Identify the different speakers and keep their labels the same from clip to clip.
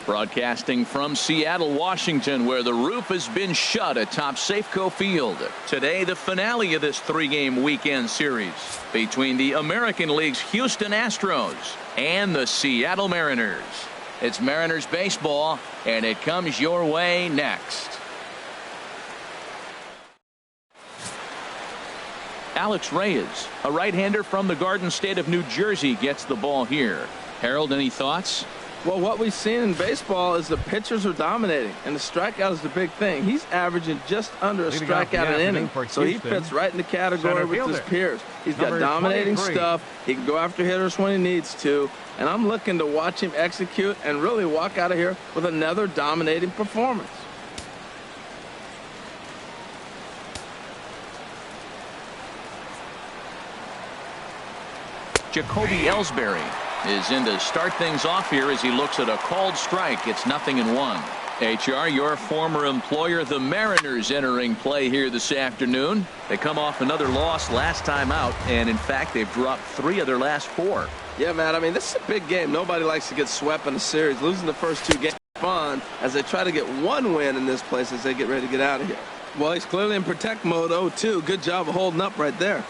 Speaker 1: Broadcasting from Seattle, Washington, where the roof has been shut atop Safeco Field. Today, the finale of this three-game weekend series between the American League's Houston Astros and the Seattle Mariners. It's Mariners baseball, and it comes your way next. Alex Reyes, a right-hander from the Garden State of New Jersey, gets the ball here. Harold, any thoughts?
Speaker 2: Well, what we've seen in baseball is the pitchers are dominating, and the strikeout is the big thing. He's averaging just under a strikeout an inning, so he fits right in the category with his peers. He's got dominating stuff. He can go after hitters when he needs to, and I'm looking to watch him execute and really walk out of here with another dominating performance.
Speaker 1: Jacoby Ellsbury is in to start things off here as he looks at a called strike. It's 0-1. HR, your former employer, the Mariners, entering play here this afternoon. They come off another loss last time out, and in fact they've dropped 3 of their last 4.
Speaker 2: Yeah, man, I mean, this is a big game. Nobody likes to get swept in a series. Losing the first 2 games is fun as they try to get 1 win in this place as they get ready to get out of here. Well, he's clearly in protect mode 0-2. Good job of holding up right there.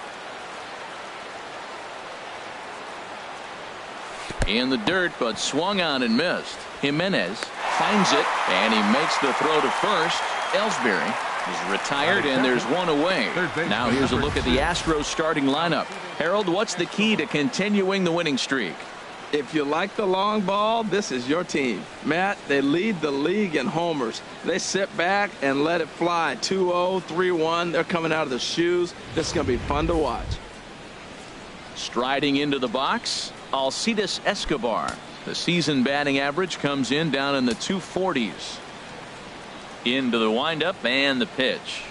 Speaker 1: In the dirt, but swung on and missed. Jimenez finds it, and he makes the throw to first. Ellsbury is retired, and there's 1 away. Now here's a look at the Astros starting lineup. Harold, what's the key to continuing the winning streak?
Speaker 2: If you like the long ball, this is your team. Matt, they lead the league in homers. They sit back and let it fly. 2-0, 3-1. They're coming out of the shoes. This is going to be fun to watch.
Speaker 1: Striding into the box, Alcides Escobar. The season batting average comes in down in the 240s. Into the windup and the pitch.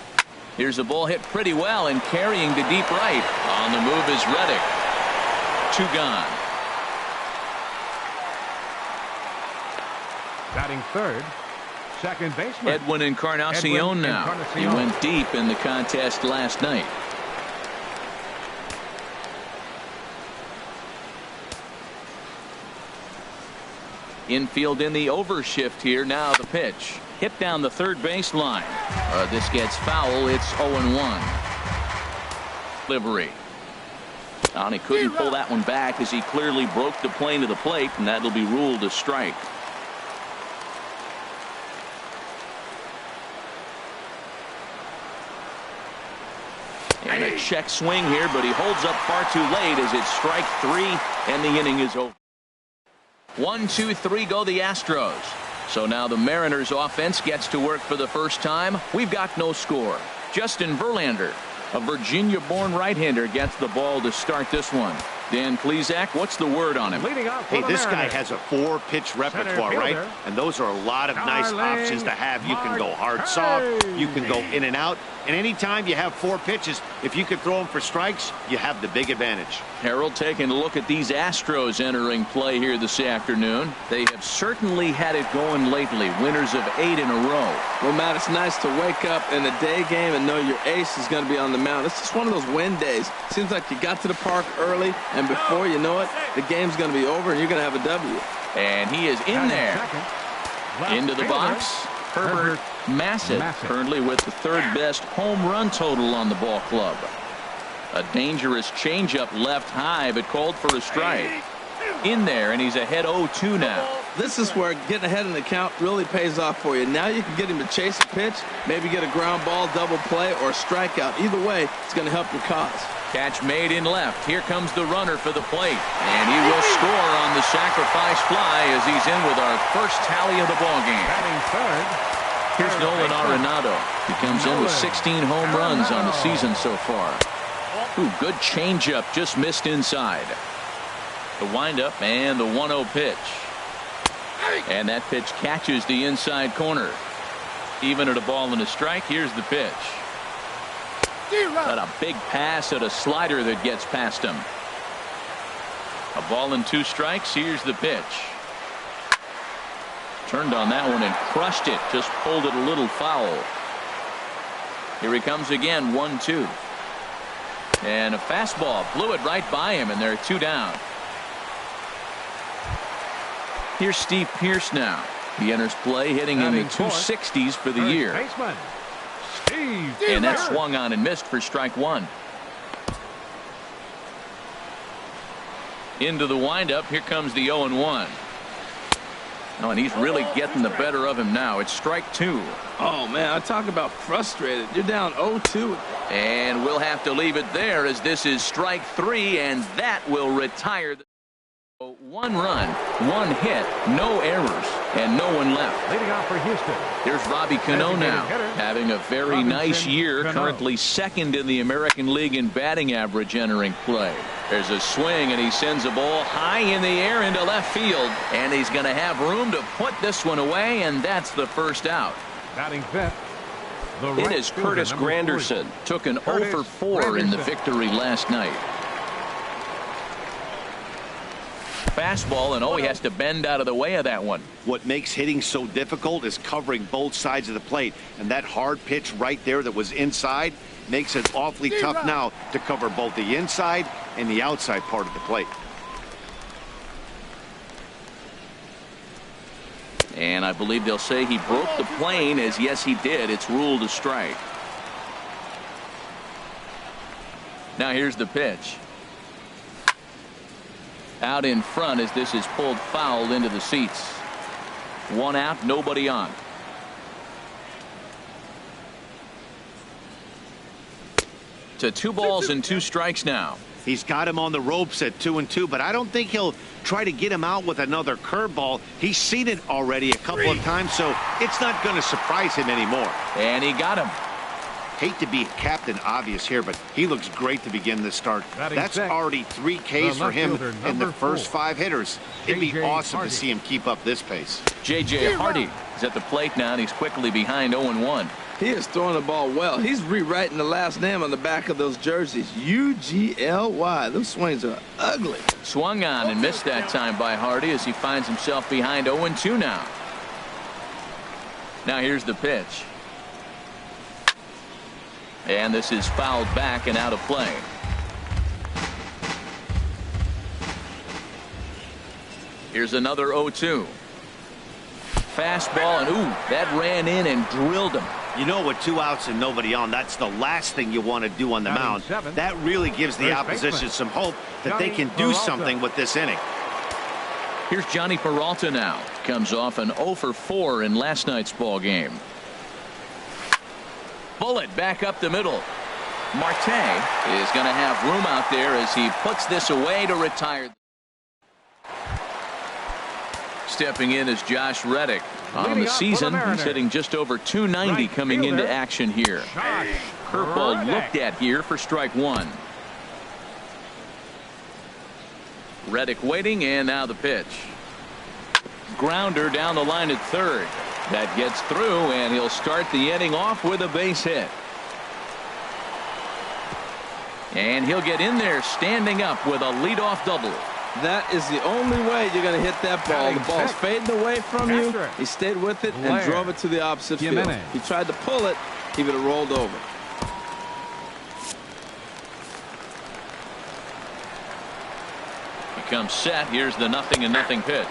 Speaker 1: Here's a ball hit pretty well and carrying to deep right. On the move is Reddick. 2 gone.
Speaker 3: Batting third, second baseman
Speaker 1: Edwin Encarnacion now. He went deep in the contest last night. Infield in the overshift here. Now the pitch. Hit down the third baseline. This gets foul. It's 0-1. Livery. And he couldn't pull that one back as he clearly broke the plane to the plate, and that'll be ruled a strike. And a check swing here, but he holds up far too late as it's strike 3, and the inning is over. 1, 2, 3 go the Astros. So now the Mariners offense gets to work for the first time. We've got no score. Justin Verlander, a Virginia-born right-hander, gets the ball to start this one. Dan Plesac, what's the word on him?
Speaker 4: Hey, this guy has a 4-pitch repertoire, right? And those are a lot of nice options to have. You can go hard, soft. You can go in and out. And anytime you have 4 pitches, if you can throw them for strikes, you have the big advantage.
Speaker 1: Harold, taking a look at these Astros entering play here this afternoon. They have certainly had it going lately. Winners of 8 in a row.
Speaker 2: Well, Matt, it's nice to wake up in a day game and know your ace is going to be on the mound. It's just one of those win days. Seems like you got to the park early, and before you know it, the game's going to be over and you're going to have a W.
Speaker 1: And he is in there. Into the box. Herbert Massett, currently with the 3rd best home run total on the ball club. A dangerous changeup left high, but called for a strike. In there, and he's ahead 0-2 now.
Speaker 2: This is where getting ahead in the count really pays off for you. Now you can get him to chase a pitch, maybe get a ground ball, double play, or a strikeout. Either way, it's going to help your cause.
Speaker 1: Catch made in left. Here comes the runner for the plate. And he will score on the sacrifice fly as he's in with our first tally of the ballgame. Here's Nolan Arenado. He comes in with 16 home runs on the season so far. Ooh, good changeup, just missed inside. The windup and the 1-0 pitch. And that pitch catches the inside corner. Even at a ball and a strike, here's the pitch. Got a big pass at a slider that gets past him. A ball and 2 strikes. Here's the pitch. Turned on that one and crushed it. Just pulled it a little foul. Here he comes again. 1-2. And a fastball blew it right by him, and they're 2 down. Here's Steve Pearce now. He enters play hitting in the 260s for the year. And that swung on and missed for strike one. Into the windup. Here comes the 0-1. Oh, and he's really getting the better of him now. It's strike two.
Speaker 2: Oh, man, I talk about frustrated. You're down 0-2.
Speaker 1: And we'll have to leave it there as this is strike three, and that will retire. 1 run, 1 hit, no errors, and no one left.
Speaker 3: Leading off for Houston.
Speaker 1: Here's Robbie Cano now, having a very nice year, currently second in the American League in batting average entering play. There's a swing, and he sends a ball high in the air into left field, and he's going to have room to put this one away, and that's the first out.
Speaker 3: Batting fifth.
Speaker 1: It is Curtis Granderson. Took an 0 for 4 in the victory last night. Fastball, and he has to bend out of the way of that one.
Speaker 4: What makes hitting so difficult is covering both sides of the plate, and that hard pitch right there that was inside makes it awfully tough now to cover both the inside and the outside part of the plate.
Speaker 1: And I believe they'll say he broke the plane, as yes he did. It's ruled a strike. Now here's the pitch. Out in front as this is pulled foul into the seats. 1 out, nobody on. To 2 balls and 2 strikes now.
Speaker 4: He's got him on the ropes at 2-2, but I don't think he'll try to get him out with another curveball. He's seen it already a couple of times, so it's not going to surprise him anymore.
Speaker 1: And he got him.
Speaker 4: Hate to be Captain Obvious here, but he looks great to begin this start. That's already 3 Ks for him in the first 5 hitters. It'd be awesome to see him keep up this pace.
Speaker 1: J.J. Hardy is at the plate now, and he's quickly behind 0-1.
Speaker 2: He is throwing the ball well. He's rewriting the last name on the back of those jerseys. UGLY. Those swings are ugly.
Speaker 1: Swung on and missed that time by Hardy as he finds himself behind 0-2 now. Now here's the pitch. And this is fouled back and out of play. Here's another 0-2. Fastball, and that ran in and drilled him.
Speaker 4: You know, with 2 outs and nobody on, that's the last thing you want to do on the mound. That really gives the opposition some hope that they can do something with this inning.
Speaker 1: Here's Johnny Peralta now. Comes off an 0 for 4 in last night's ball game. Bullet back up the middle. Marte is going to have room out there as he puts this away to retire. Stepping in is Josh Reddick. On the season, he's hitting just over 290 coming into action here. Curveball looked at here for strike 1. Reddick waiting, and now the pitch. Grounder down the line at third. That gets through, and he'll start the inning off with a base hit. And he'll get in there standing up with a leadoff double.
Speaker 2: That is the only way you're going to hit that ball. The ball's fading away from you. He stayed with it and drove it to the opposite field. He tried to pull it. He would have rolled over.
Speaker 1: He comes set. Here's the 0-0 pitch.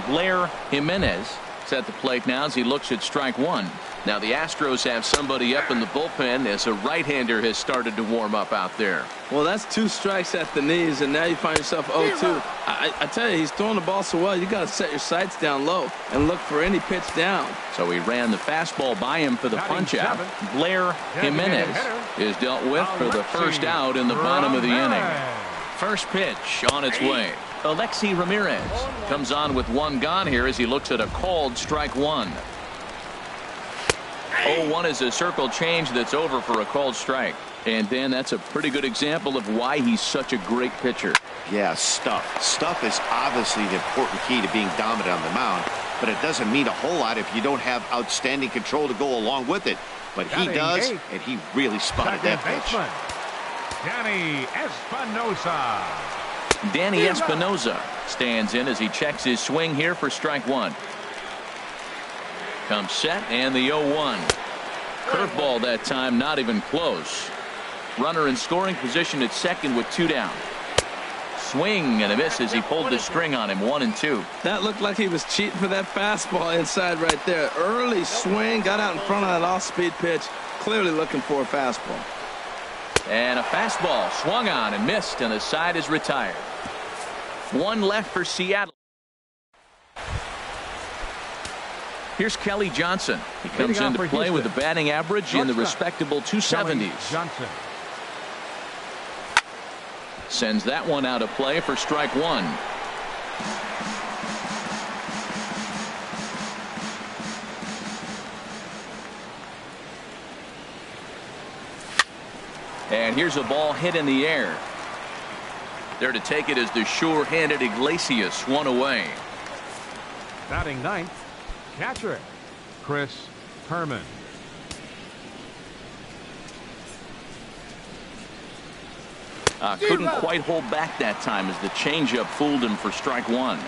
Speaker 1: Blair Jimenez at the plate now as he looks at strike 1. Now the Astros have somebody up in the bullpen as a right-hander has started to warm up out there.
Speaker 2: Well, that's 2 strikes at the knees, and now you find yourself 0-2. I tell you, he's throwing the ball so well, you got to set your sights down low and look for any pitch down.
Speaker 1: So he ran the fastball by him for the punch-out. Blair Jimenez is dealt with for the first out in the bottom of the inning. First pitch on its way. Alexi Ramirez comes on with 1 gone here as he looks at a called strike 1. 0-1 is a circle change that's over for a called strike. And Dan, that's a pretty good example of why he's such a great pitcher.
Speaker 4: Yeah, stuff. Stuff is obviously the important key to being dominant on the mound, but it doesn't mean a whole lot if you don't have outstanding control to go along with it. But he does, and he really spotted that pitch.
Speaker 3: Danny Espinosa.
Speaker 1: Danny Espinosa stands in as he checks his swing here for strike 1. Comes set, and the 0-1. Curveball that time, not even close. Runner in scoring position at second with 2 down. swing and a miss as he pulled the string on him. 1-2.
Speaker 2: That looked like he was cheating for that fastball inside right there. Early swing, got out in front of that off-speed pitch. Clearly looking for a fastball.
Speaker 1: And a fastball swung on and missed, and the side is retired. One left for Seattle. Here's Kelly Johnson. He comes into play with a batting average in the respectable 270s.
Speaker 3: Johnson
Speaker 1: sends that one out of play for strike one. And here's a ball hit in the air. There to take it is the sure-handed Iglesias, one away.
Speaker 3: Batting ninth, catcher Chris Herman.
Speaker 1: Couldn't quite hold back that time as the changeup fooled him for strike one.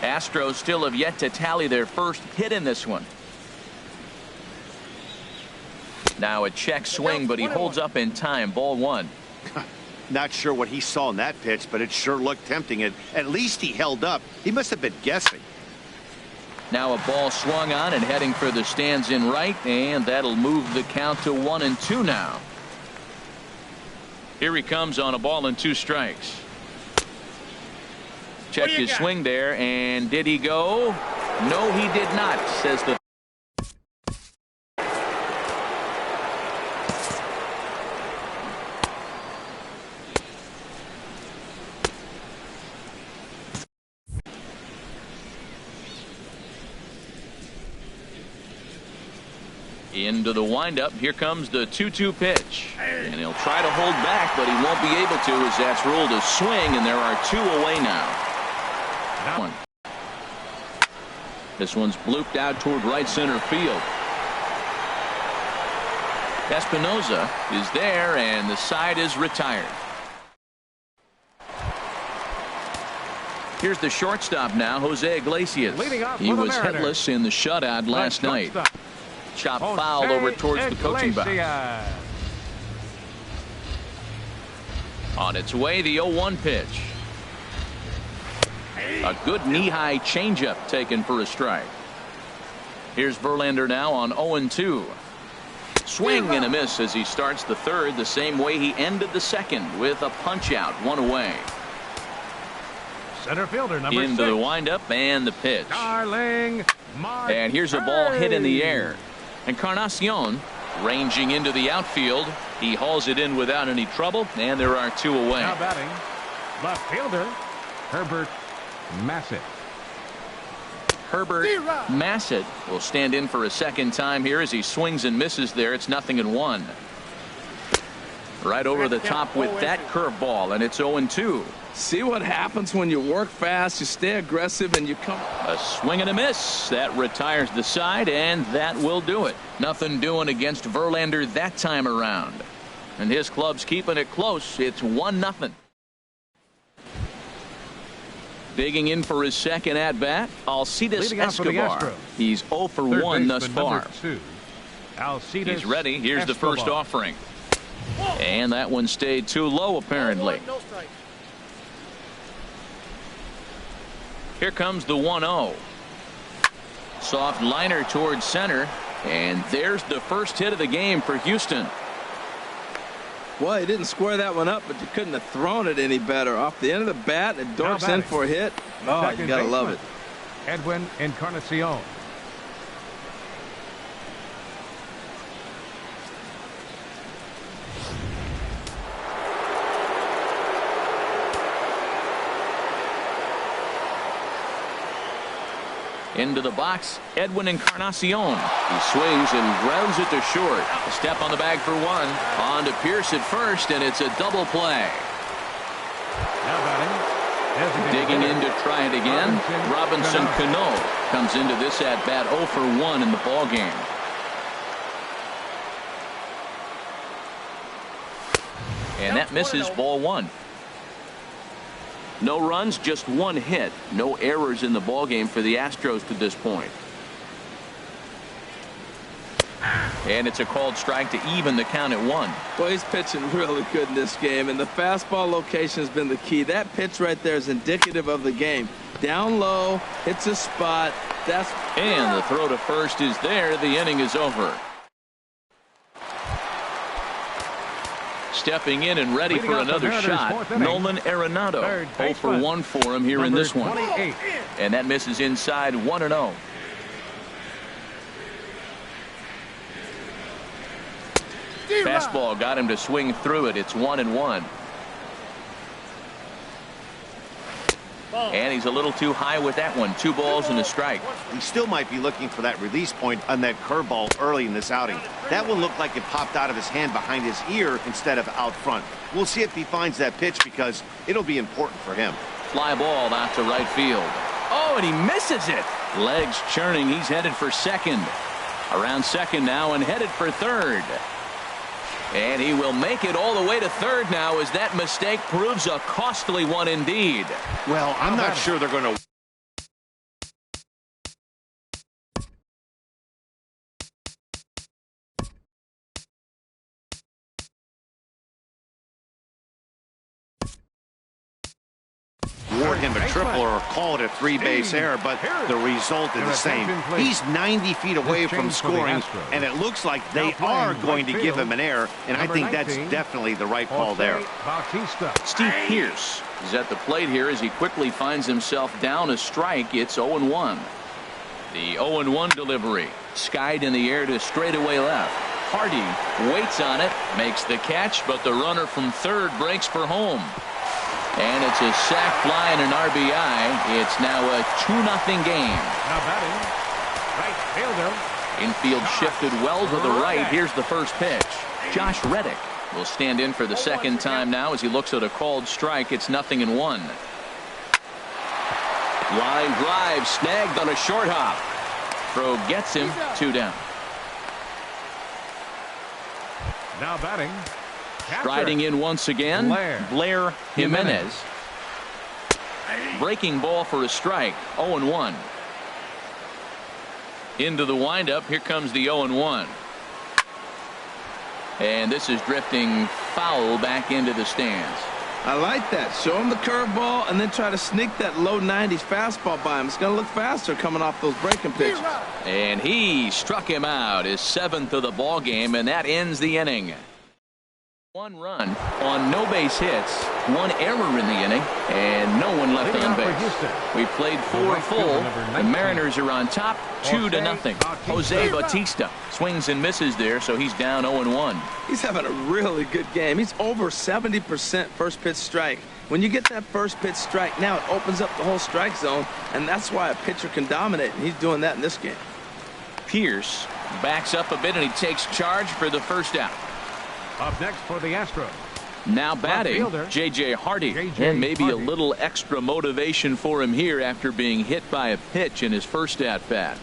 Speaker 1: Astros still have yet to tally their first hit in this one. Now a check swing, but he holds up in time. Ball one.
Speaker 4: Not sure what he saw in that pitch, but it sure looked tempting. At least he held up. He must have been guessing.
Speaker 1: Now a ball swung on and heading for the stands in right, and that'll move the count to 1-2 now. Here he comes on a ball and 2 strikes. Check his swing there, and did he go? No, he did not, says the into the windup. Here comes the 2-2 pitch, and he'll try to hold back, but he won't be able to as that's ruled a swing, and there are 2 away now. This one's blooped out toward right center field. Espinosa is there, and the side is retired. Here's the shortstop now, Jose Iglesias. He was hitless in the shutout last night. Chop foul over towards the coaching box. On its way, the 0-1 pitch. A good knee-high changeup taken for a strike. Here's Verlander now on 0-2. Swing and a miss as he starts the third the same way he ended the second with a punch-out, 1 away.
Speaker 3: Center fielder number 6.
Speaker 1: Into the windup and the pitch.
Speaker 3: Darling
Speaker 1: and here's a ball hit in the air. Encarnacion ranging into the outfield. He hauls it in without any trouble, and there are 2 away.
Speaker 3: Now batting, left fielder Herbert Massett.
Speaker 1: Herbert Massett will stand in for a second time here as he swings and misses there. It's 0-1. Right over the top with that curveball, and it's 0-2.
Speaker 2: See what happens when you work fast, you stay aggressive, and you come.
Speaker 1: A swing and a miss. That retires the side, and that will do it. Nothing doing against Verlander that time around. And his club's keeping it close. It's 1-0. Digging in for his second at-bat, Alcides Escobar. He's 0 for 1 thus far. He's ready. Here's the first offering. And that one stayed too low, apparently. Here comes the 1-0. Soft liner towards center. And there's the first hit of the game for Houston.
Speaker 2: Well, he didn't square that one up, but you couldn't have thrown it any better. Off the end of the bat, it dorks in for a hit. Oh, you gotta love it.
Speaker 3: Edwin Encarnacion.
Speaker 1: Into the box, Edwin Encarnacion. He swings and grounds it to short. A step on the bag for 1. On to Pierce at first, and it's a double play. Digging in to try it again. Robinson Cano comes into this at bat 0 for 1 in the ball game. And that misses, ball 1. No runs, just 1 hit. No errors in the ballgame for the Astros to this point. And it's a called strike to even the count at 1.
Speaker 2: Well, he's pitching really good in this game, and the fastball location has been the key. That pitch right there is indicative of the game. Down low, hits a spot.
Speaker 1: And the throw to first is there. The inning is over. Stepping in and ready for another shot, Nolan Arenado. 0 for 1 for him here in this one. And that misses inside 1-0. Fastball got him to swing through it. It's 1-1. And he's a little too high with that one. 2 balls and a strike.
Speaker 4: He still might be looking for that release point on that curveball early in this outing. That one looked like it popped out of his hand behind his ear instead of out front. We'll see if he finds that pitch because it'll be important for him.
Speaker 1: Fly ball out to right field. Oh, and he misses it. Legs churning. He's headed for second. Around second now and headed for third. And he will make it all the way to third now as that mistake proves a costly one indeed.
Speaker 4: Well, I'm not sure they're going to... award him a triple or call it a 3-base error, but the result is the same. He's 90 feet away from scoring, and it looks like they are going to give him an error, and I think that's definitely the right call there.
Speaker 1: Steve Pearce is at the plate here as he quickly finds himself down a strike. It's 0-1. The 0-1 delivery skied in the air to straightaway left. Hardy waits on it, makes the catch, but the runner from third breaks for home. And it's a sac fly and an RBI. It's now a 2-0 game.
Speaker 3: Now batting, right fielder.
Speaker 1: Infield shifted well to the right. Here's the first pitch. Josh Reddick will stand in for the second time now as he looks at a called strike. It's 0-1. Line drive snagged on a short hop. Throw gets him. 2 down.
Speaker 3: Now batting.
Speaker 1: Striding in once again, Blair Jimenez. Breaking ball for a strike. 0-1. Into the windup. Here comes the 0-1. And this is drifting foul back into the stands.
Speaker 2: I like that. Show him the curveball and then try to sneak that low 90s fastball by him. It's going to look faster coming off those breaking pitches.
Speaker 1: And he struck him out, his 7th of the ball game, and that ends the inning. 1 run on no base hits, 1 error in the inning, and no one left on base. We played 4 full. The Mariners are on top, 2-0. Jose Bautista swings and misses there, so he's down 0-1.
Speaker 2: He's having a really good game. He's over 70% first pitch strike. When you get that first pitch strike, now it opens up the whole strike zone, and that's why a pitcher can dominate, and he's doing that in this game.
Speaker 1: Pierce backs up a bit, and he takes charge for the first out.
Speaker 3: Up next for the Astros.
Speaker 1: Now batting, J.J. Hardy. And maybe a little extra motivation for him here after being hit by a pitch in his first at-bat.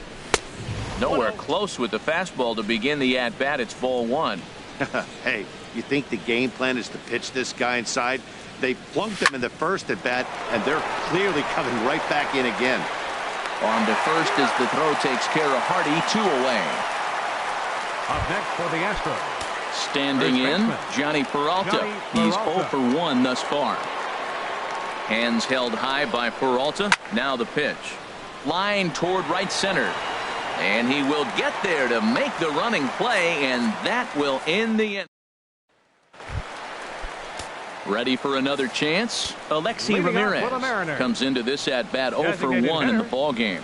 Speaker 1: Nowhere close with the fastball to begin the at-bat. It's ball 1.
Speaker 4: Hey, you think the game plan is to pitch this guy inside? They plunked him in the first at-bat, and they're clearly coming right back in again.
Speaker 1: On to first as the throw takes care of Hardy. 2 away.
Speaker 3: Up next for the Astros.
Speaker 1: Standing in, Johnny Peralta. He's 0 for 1 thus far. Hands held high by Peralta. Now the pitch. Line toward right center. And he will get there to make the running play, and that will end the end. Ready for another chance? Alexi Ramirez comes into this at-bat 0 for 1 in the ballgame.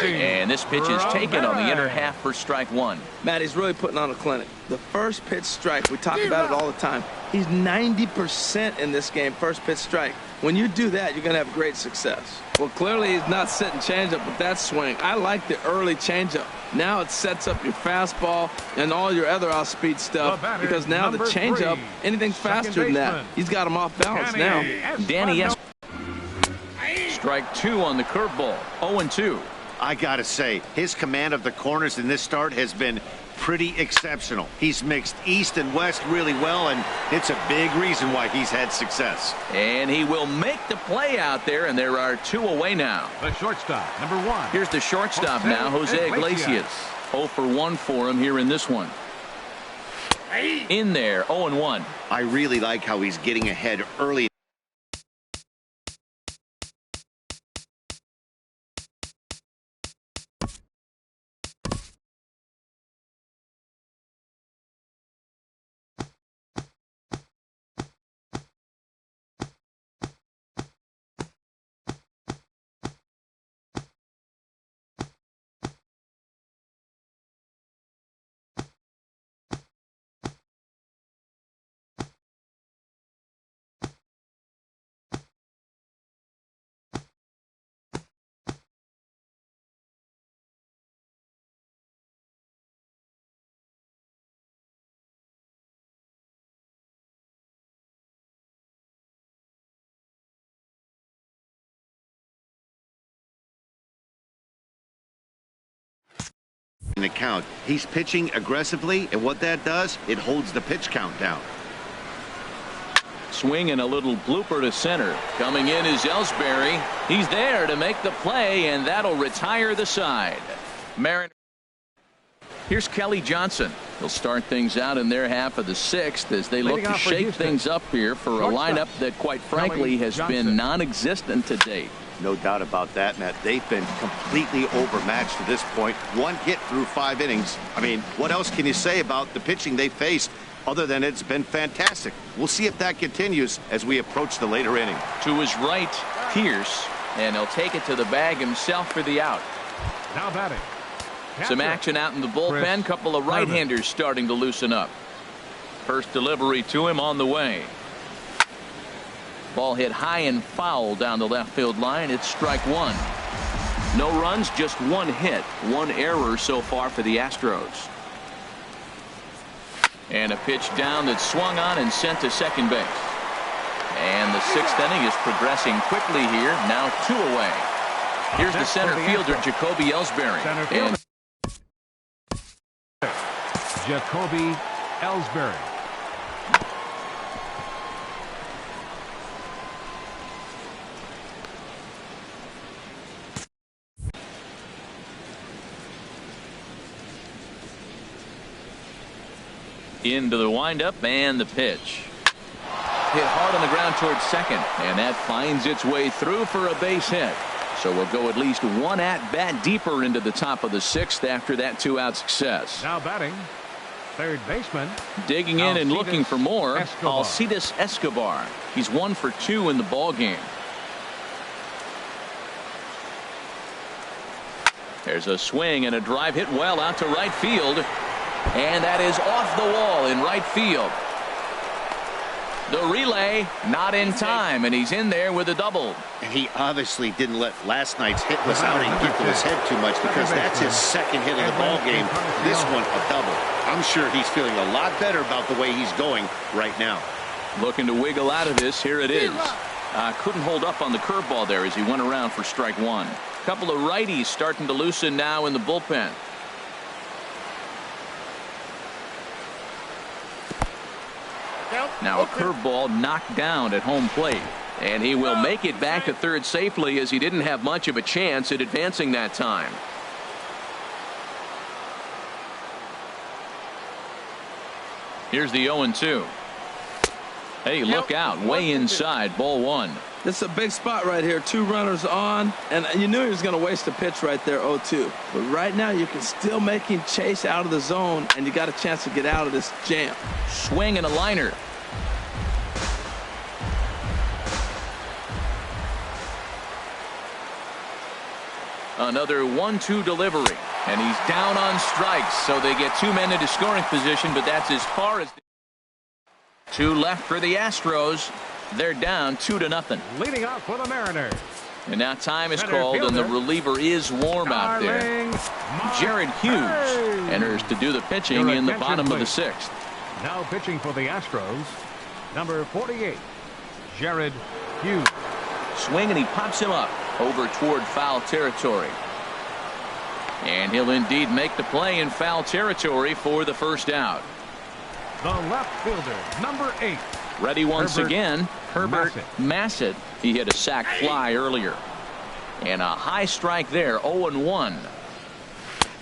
Speaker 1: And this pitch is taken on the inner half for strike 1.
Speaker 2: Matt, he's really putting on a clinic. The first pitch strike, we talk about it all the time. He's 90% in this game, first pitch strike. When you do that, you're going to have great success. Well, clearly he's not setting changeup with that swing. I like the early changeup. Now it sets up your fastball and all your other off-speed stuff because now the changeup, anything faster than that. He's got him off balance now.
Speaker 1: Danny S. Strike 2 on the curveball. 0-2.
Speaker 4: I got to say, his command of the corners in this start has been pretty exceptional. He's mixed east and west really well, and it's a big reason why he's had success.
Speaker 1: And he will make the play out there, and there are 2 away now.
Speaker 3: The shortstop, number 1.
Speaker 1: Here's the shortstop now, Jose Iglesias. 0 for 1 for him here in this one. In there, 0-1.
Speaker 4: I really like how he's getting ahead early. The count. He's pitching aggressively, and what that does, it holds the pitch count down.
Speaker 1: Swing and a little blooper to center. Coming in is Ellsbury. He's there to make the play, and that'll retire the side. Marin. Here's Kelly Johnson. He'll start things out in their half of the 6th as they look to shake things up here for a lineup that, quite frankly, has been non-existent to date.
Speaker 4: No doubt about that, Matt. They've been completely overmatched to this point. 1 hit through 5 innings. I mean, what else can you say about the pitching they faced other than it's been fantastic? We'll see if that continues as we approach the later inning.
Speaker 1: To his right, Pierce, and he'll take it to the bag himself for the out.
Speaker 3: Now batting.
Speaker 1: Some action out in the bullpen. Couple of right-handers starting to loosen up. First delivery to him on the way. Ball hit high and foul down the left field line. It's strike 1. No runs, just 1 hit. 1 error so far for the Astros. And a pitch down that's swung on and sent to second base. And the 6th inning is progressing quickly here. Now 2 away. Here's the center fielder, Jacoby Ellsbury. And
Speaker 3: Jacoby Ellsbury.
Speaker 1: into the windup and the pitch. Hit hard on the ground towards second, and that finds its way through for a base hit. So we'll go at least 1 at-bat deeper into the top of the 6th after that 2-out success.
Speaker 3: Now batting, third baseman.
Speaker 1: Digging in and looking for more,
Speaker 3: Escobar.
Speaker 1: Alcides Escobar. He's 1 for 2 in the ball game. There's a swing and a drive hit well out to right field. And that is off the wall in right field. The relay not in time, and he's in there with a double.
Speaker 4: And he obviously didn't let last night's hitless outing get to his head too much, because that's his 2nd hit of the ball game. This one a double. I'm sure he's feeling a lot better about the way he's going right now.
Speaker 1: Looking to wiggle out of this. Here it is. Couldn't hold up on the curveball there as he went around for strike 1. Couple of righties starting to loosen now in the bullpen. Now a curveball knocked down at home plate, and he will make it back to third safely, as he didn't have much of a chance at advancing that time. Here's the 0-2. Hey, look out, way inside, ball 1.
Speaker 2: This is a big spot right here. 2 runners on, and you knew he was going to waste a pitch right there, 0-2. But right now you can still make him chase out of the zone, and you got a chance to get out of this jam.
Speaker 1: Swing and a liner. Another 1-2 delivery, and he's down on strikes, so they get 2 men into scoring position, but that's as far as 2 left for the Astros. They're down 2-0.
Speaker 3: Leading off for the Mariners.
Speaker 1: And now time is called, and the reliever is warm out there. Jared Hughes enters to do the pitching in the bottom of the 6th.
Speaker 3: Now pitching for the Astros, number 48, Jared Hughes.
Speaker 1: Swing, and he pops him up over toward foul territory. And he'll indeed make the play in foul territory for the first out.
Speaker 3: The left fielder, number 8.
Speaker 1: Ready once again, Herbert Massett. He hit a sac fly earlier. And a high strike there, 0-1.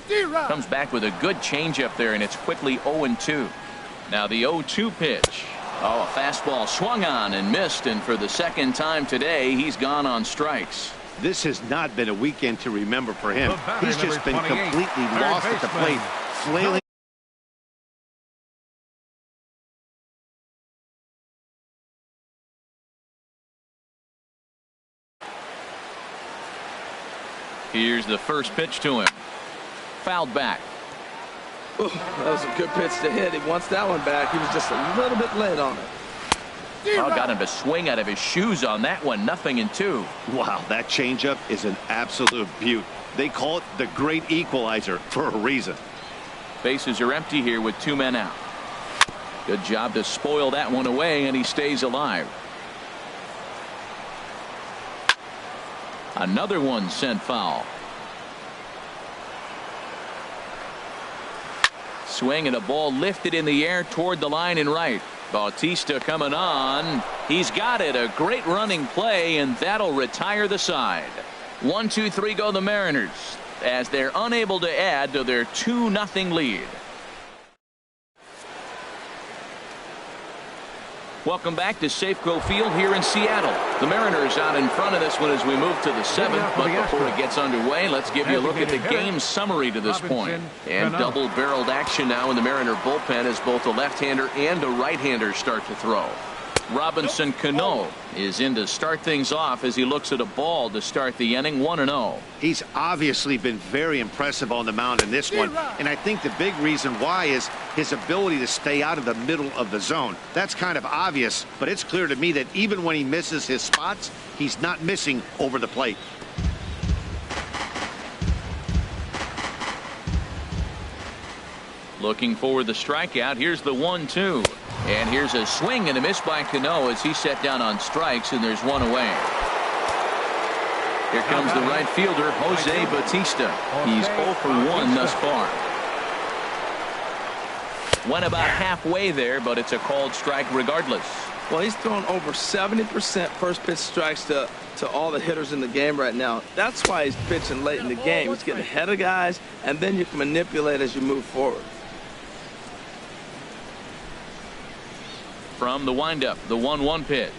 Speaker 1: Comes back with a good changeup there, and it's quickly 0-2. Now the 0-2 pitch. Oh, a fastball swung on and missed, and for the second time today, he's gone on strikes.
Speaker 4: This has not been a weekend to remember for him. He's just been completely lost at the plate, flailing.
Speaker 1: Here's the first pitch to him. Fouled back.
Speaker 2: Ooh, that was a good pitch to hit. He wants that one back. He was just a little bit late on it.
Speaker 1: Oh, got him to swing out of his shoes on that one. 0-2.
Speaker 4: Wow, that changeup is an absolute beaut. They call it the great equalizer for a reason.
Speaker 1: Bases are empty here with 2 men out. Good job to spoil that one away, and he stays alive. Another one sent foul. Swing and a ball lifted in the air toward the line and right. Bautista coming on. He's got it. A great running play, and that'll retire the side. 1-2-3 go the Mariners as they're unable to add to their 2-0 lead. Welcome back to Safeco Field here in Seattle. The Mariners out in front of this one as we move to the 7th. But before it gets underway, let's give you a look at the game summary to this point. And double-barreled action now in the Mariner bullpen as both a left-hander and a right-hander start to throw. Robinson Cano is in to start things off as he looks at a ball to start the inning. 1-0.
Speaker 4: He's obviously been very impressive on the mound in this one, and I think the big reason why is his ability to stay out of the middle of the zone. That's kind of obvious, but it's clear to me that even when he misses his spots, he's not missing over the plate.
Speaker 1: Looking for the strikeout. Here's the 1-2. And here's a swing and a miss by Cano as he set down on strikes, and there's one away. Here comes the right fielder, Jose Bautista. He's 0 for 1 thus far. Went about halfway there, but it's a called strike regardless.
Speaker 2: Well, he's thrown over 70% first pitch strikes to all the hitters in the game right now. That's why he's pitching late in the game. He's getting ahead of guys, and then you can manipulate as you move forward.
Speaker 1: From the windup, the 1-1 pitch.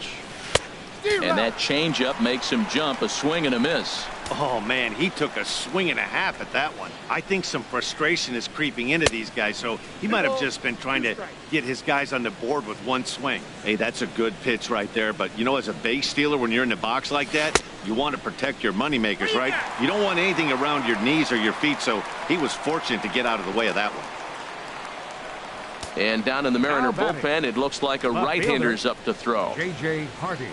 Speaker 1: And that changeup makes him jump. A swing and a miss.
Speaker 4: Oh, man, he took a swing and a half at that one. I think some frustration is creeping into these guys, so he might have just been trying to get his guys on the board with one swing. Hey, that's a good pitch right there, but, you know, as a base stealer, when you're in the box like that, you want to protect your moneymakers, right? You don't want anything around your knees or your feet, so he was fortunate to get out of the way of that one.
Speaker 1: And down in the Mariner bullpen, it looks like a right-hander's up to throw.
Speaker 3: J.J. Hardy.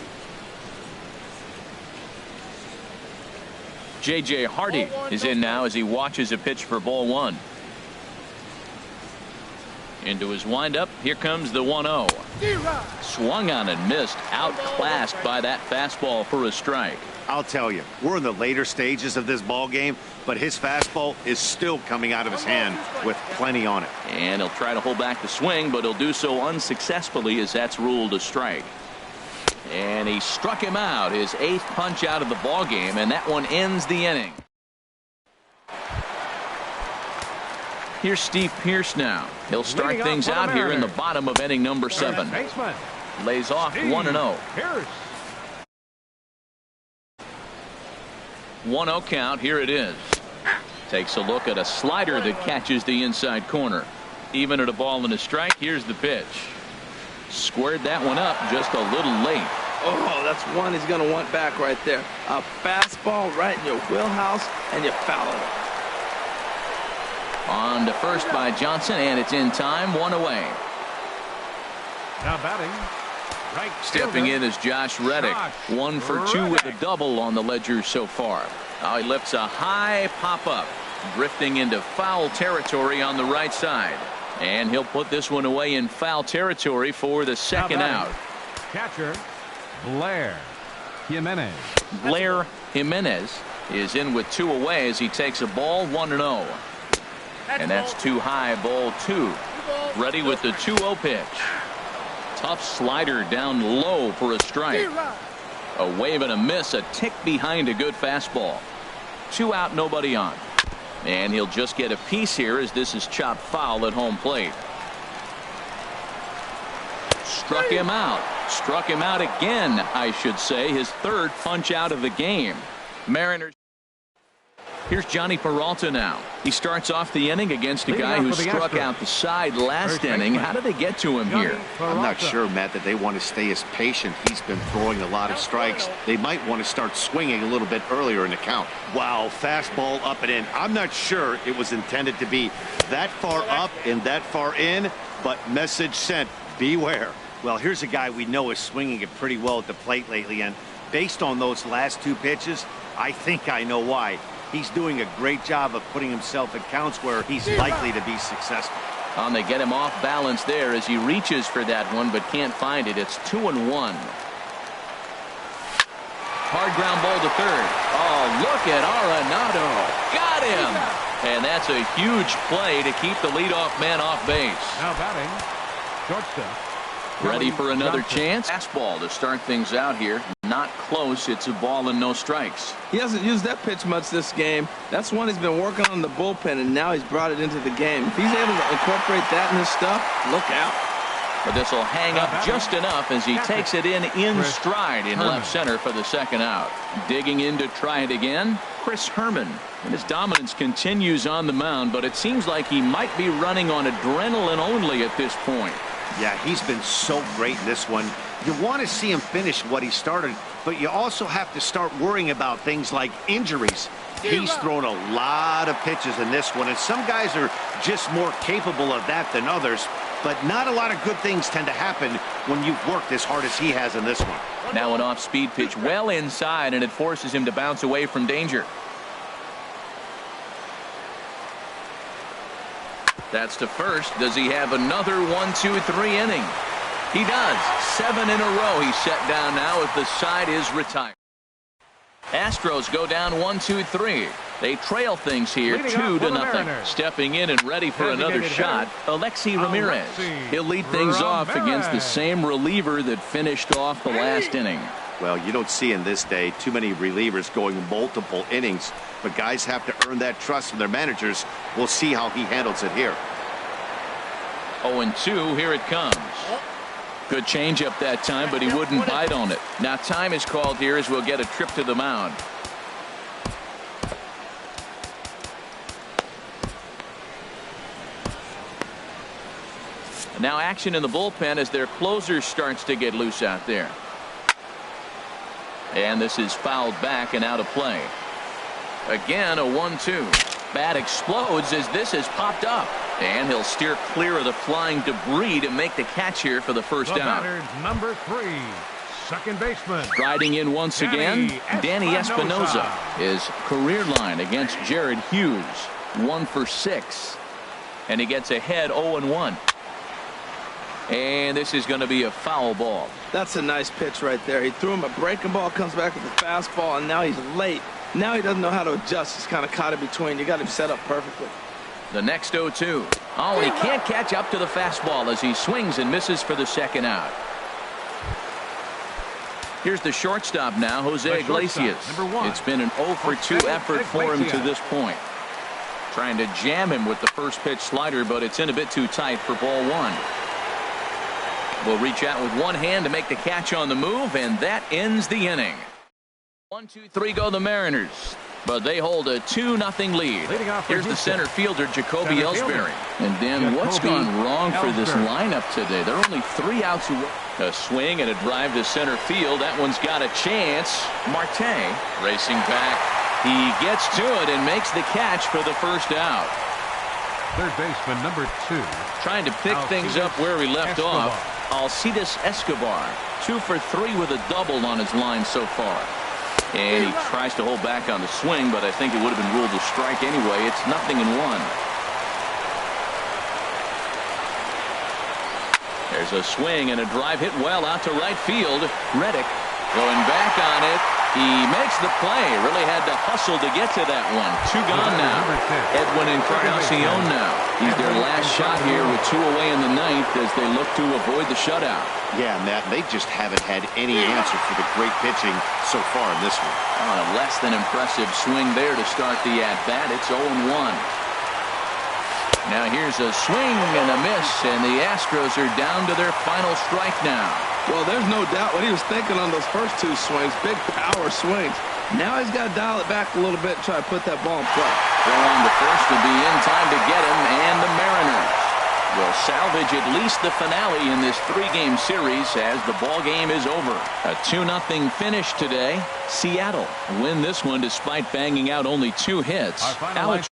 Speaker 1: J.J. Hardy is in now as he watches a pitch for ball 1. Into his windup, here comes the 1-0. Swung on and missed, outclassed by that fastball for a strike.
Speaker 4: I'll tell you, we're in the later stages of this ball game, but his fastball is still coming out of his hand with plenty on it.
Speaker 1: And he'll try to hold back the swing, but he'll do so unsuccessfully as that's ruled a strike. And he struck him out, his 8th punch out of the ball game, and that one ends the inning. Here's Steve Pearce now. He'll start things out here in the bottom of inning number 7. Lays off 1-0. 1-0 count. Here it is. Takes a look at a slider that catches the inside corner. Even at a ball and a strike. Here's the pitch. Squared that one up just a little late.
Speaker 2: Oh, that's one he's going to want back right there. A fastball right in your wheelhouse, and you foul it.
Speaker 1: On to first by Johnson, and it's in time. 1 away.
Speaker 3: Now batting. Right
Speaker 1: Stepping in is Josh Reddick. 1 for 2 with a double on the ledger so far. Now he lifts a high pop-up, drifting into foul territory on the right side. And he'll put this one away in foul territory for the second out.
Speaker 3: Catcher, Blair Jimenez.
Speaker 1: Blair Jimenez is in with 2 away as he takes a ball 1-0. And that's too high, ball 2. Ready with the 2-0 pitch. Tough slider down low for a strike. A wave and a miss, a tick behind a good fastball. 2 out, nobody on. And he'll just get a piece here as this is chopped foul at home plate. Struck him out. Struck him out again, I should say. His third punch out of the game. Mariners. Here's Johnny Peralta now. He starts off the inning against a guy who struck out the side last inning. How did they get to him here?
Speaker 4: I'm not sure, Matt, that they want to stay as patient. He's been throwing a lot of strikes. They might want to start swinging a little bit earlier in the count. Wow, fastball up and in. I'm not sure it was intended to be that far up and that far in, but message sent, beware. Well, here's a guy we know is swinging it pretty well at the plate lately, and based on those last two pitches, I think I know why. He's doing a great job of putting himself in counts where he's likely to be successful.
Speaker 1: They get him off balance there as he reaches for that one but can't find it. It's 2-1. Hard ground ball to third. Oh, look at Arenado. Got him. And that's a huge play to keep the leadoff man off base.
Speaker 3: Now batting, shortstop.
Speaker 1: Ready for another chance. Fastball to start things out here. Not close. It's a ball and no strikes.
Speaker 2: He hasn't used that pitch much this game. That's one he's been working on in the bullpen, and now he's brought it into the game. If he's able to incorporate that in his stuff, look out.
Speaker 1: But this will hang up just enough as he takes it in stride in left center for the second out. Digging in to try it again, Chris Herman. And his dominance continues on the mound, but it seems like he might be running on adrenaline only at this point.
Speaker 4: Yeah, he's been so great in this one. You want to see him finish what he started, but you also have to start worrying about things like injuries. He's thrown a lot of pitches in this one, and some guys are just more capable of that than others, but not a lot of good things tend to happen when you've worked as hard as he has in this one.
Speaker 1: Now an off-speed pitch well inside, and it forces him to bounce away from danger. That's to first. Does he have another 1-2-3 inning? He does. 7 in a row he's set down now as the side is retired. Astros go down 1-2-3. They trail things here 2-0. Stepping in and ready for another shot, Alexi Ramirez. He'll lead things off against the same reliever that finished off the last inning.
Speaker 4: Well, you don't see in this day too many relievers going multiple innings, but guys have to earn that trust from their managers. We'll see how he handles it here.
Speaker 1: 0-2, here it comes. Good changeup that time, but he wouldn't bite on it. Now time is called here as we'll get a trip to the mound. Now action in the bullpen as their closer starts to get loose out there. And this is fouled back and out of play. Again, a 1-2. Bat explodes as this has popped up. And he'll steer clear of the flying debris to make the catch here for the first out.
Speaker 3: Number 3, second baseman.
Speaker 1: Striding in once again, Danny Espinosa. His career line against Jared Hughes. 1 for 6. And he gets ahead 0-1. And this is going to be a foul ball.
Speaker 2: That's a nice pitch right there. He threw him a breaking ball, comes back with a fastball, and now he's late. Now he doesn't know how to adjust. He's kind of caught in between. You got him set up perfectly.
Speaker 1: The next 0-2. Oh, he can't catch up to the fastball as he swings and misses for the second out. Here's the shortstop now, Jose Iglesias. It's been an 0 for 2 effort for him to this point. Trying to jam him with the first pitch slider, but it's in a bit too tight for ball 1. Will reach out with one hand to make the catch on the move, and that ends the inning. 1-2-3 go the Mariners, but they hold a 2-0 lead. Here's the center fielder, Jacoby Ellsbury. And Dan, what's gone wrong for this lineup today? They're only 3 outs away. A swing and a drive to center field. That one's got a chance. Marte racing back. He gets to it and makes the catch for the first out.
Speaker 3: Third baseman number 2.
Speaker 1: Trying to pick things up where we left off. Alcides Escobar, 2 for 3 with a double on his line so far. And he tries to hold back on the swing, but I think it would have been ruled a strike anyway. It's 0-1. There's a swing and a drive hit well out to right field. Reddick going back on it. He makes the play. Really had to hustle to get to that one. 2 gone now. Edwin Encarnacion now. He's their last shot here with 2 away in the 9th as they look to avoid the shutout.
Speaker 4: Yeah, Matt, they just haven't had any answer for the great pitching so far in this one.
Speaker 1: On a less than impressive swing there to start the at-bat. It's 0-1. Now here's a swing and a miss, and the Astros are down to their final strike now.
Speaker 2: Well, there's no doubt what he was thinking on those first 2 swings. Big power swings. Now he's got to dial it back a little bit and try to put that ball in play.
Speaker 1: Throw on the first to be in time to get him, and the Mariners will salvage at least the finale in this 3-game series as the ball game is over. A 2-0 finish today. Seattle win this one despite banging out only 2 hits. Alex